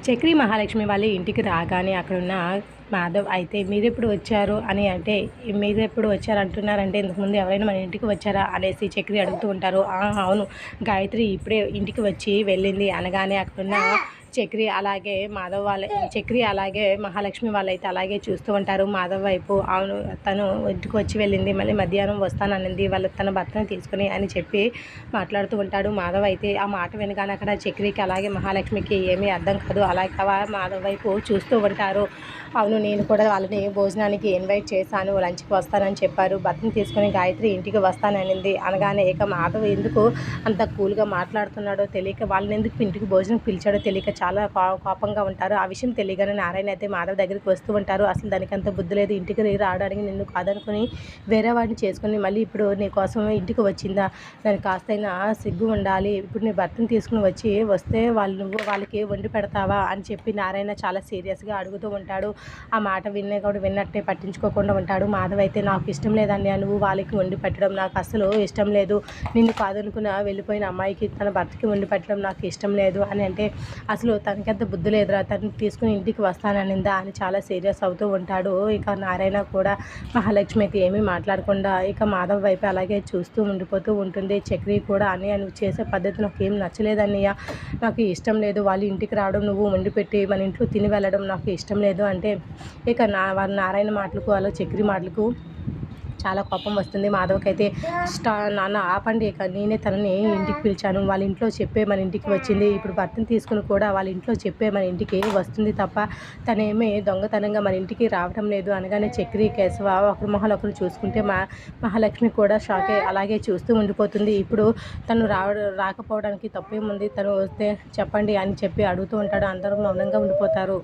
చక్రి మహాలక్ష్మి వాళ్ళ ఇంటికి రాగానే అక్కడున్న మాధవ్ అయితే మీరెప్పుడు వచ్చారు అని అంటే, మీరెప్పుడు వచ్చారు అంటున్నారంటే ఇంతకుముందు ఎవరైనా మన ఇంటికి వచ్చారా అనేసి చక్రి అడుగుతూ ఉంటారు. అవును, గాయత్రి ఇప్పుడే ఇంటికి వచ్చి వెళ్ళింది అనగానే అక్కడున్న చక్రి అలాగే మాధవ్ చక్రి అలాగే మహాలక్ష్మి వాళ్ళైతే అలాగే చూస్తూ ఉంటారు మాధవ్ వైపు. అవును, తను ఇంటికి వచ్చి వెళ్ళింది, మళ్ళీ మధ్యాహ్నం వస్తాననింది తన భర్తను తీసుకుని అని చెప్పి మాట్లాడుతూ ఉంటాడు మాధవ్. అయితే ఆ మాట వినగానే అక్కడ చక్రికి అలాగే మహాలక్ష్మికి ఏమీ అర్థం కాదు. అలాగే మాధవ్ వైపు చూస్తూ ఉంటారు. అవును, నేను కూడా వాళ్ళని భోజనానికి ఇన్వైట్ చేశాను, లంచ్కి వస్తానని చెప్పారు, భర్తను తీసుకొని గాయత్రి ఇంటికి వస్తాననింది అనగానే ఇక మాధవ్ ఎందుకు అంత కూల్గా మాట్లాడుతున్నాడో తెలియక, వాళ్ళని ఎందుకు ఇంటికి భోజనం పిలిచాడో తెలియక చాలా కోపంగా ఉంటారు. ఆ విషయం తెలియగానే నారాయణ అయితే మాధవ్ దగ్గరికి వస్తూ ఉంటారు. అసలు దానికి అంత బుద్ధి లేదు, ఇంటికి రావడానికి నిన్ను కాదనుకుని వేరే వాడిని చేసుకుని మళ్ళీ ఇప్పుడు నీ కోసం ఇంటికి వచ్చిందా, దానికి కాస్తైనా సిగ్గు ఉండాలి. ఇప్పుడు నీ భర్తను తీసుకుని వస్తే నువ్వు వాళ్ళకి వండి పెడతావా అని చెప్పి నారాయణ చాలా సీరియస్గా అడుగుతూ ఉంటాడు. ఆ మాట కూడా విన్నట్టే పట్టించుకోకుండా ఉంటాడు. మాధవ్ అయితే నాకు ఇష్టం లేదండి, నువ్వు వాళ్ళకి వండి పెట్టడం నాకు అసలు ఇష్టం లేదు, నిన్ను కాదనుకున్న వెళ్ళిపోయిన అమ్మాయికి తన భర్తకి వండి పెట్టడం నాకు ఇష్టం లేదు అని అంటే, అసలు తనకెంత బుద్ధి లేదురా, తను తీసుకుని ఇంటికి వస్తాననిందా అని చాలా సీరియస్ అవుతూ ఉంటాడు. ఇక నారాయణ కూడా మహాలక్ష్మి అయితే ఏమీ మాట్లాడకుండా ఇక మాధవ్ వైపు అలాగే చూస్తూ ఉండిపోతూ ఉంటుంది. చక్రి కూడా అన్నయ్య నువ్వు చేసే పద్ధతి నాకు ఏం నచ్చలేదన్నయ్య, నాకు ఇష్టం లేదు, వాళ్ళు ఇంటికి రావడం, నువ్వు వండి పెట్టి మన ఇంట్లో తిని వెళ్ళడం నాకు ఇష్టం లేదు అంటే ఇక నారాయణ మాటలకు అలా చక్రి మాటలకు చాలా కోపం వస్తుంది మాధవ్కి. అయితే నాన్న ఆపండి, ఇక నేనే తనని ఇంటికి పిలిచాను, వాళ్ళ ఇంట్లో చెప్పే మన ఇంటికి వచ్చింది, ఇప్పుడు భర్తను తీసుకుని కూడా వాళ్ళ ఇంట్లో చెప్పే మన ఇంటికి వస్తుంది తప్ప తనేమీ దొంగతనంగా మన ఇంటికి రావడం లేదు అనగానే చక్రి కేశవ ఒకరి మొహాలు ఒకరు చూసుకుంటే మహాలక్ష్మి కూడా షాకే అలాగే చూస్తూ ఉండిపోతుంది. ఇప్పుడు తను రాకపోవడానికి తప్పేముంది, తను వస్తే చెప్పండి అని చెప్పి అడుగుతూ ఉంటాడు. అందరూ మౌనంగా ఉండిపోతారు.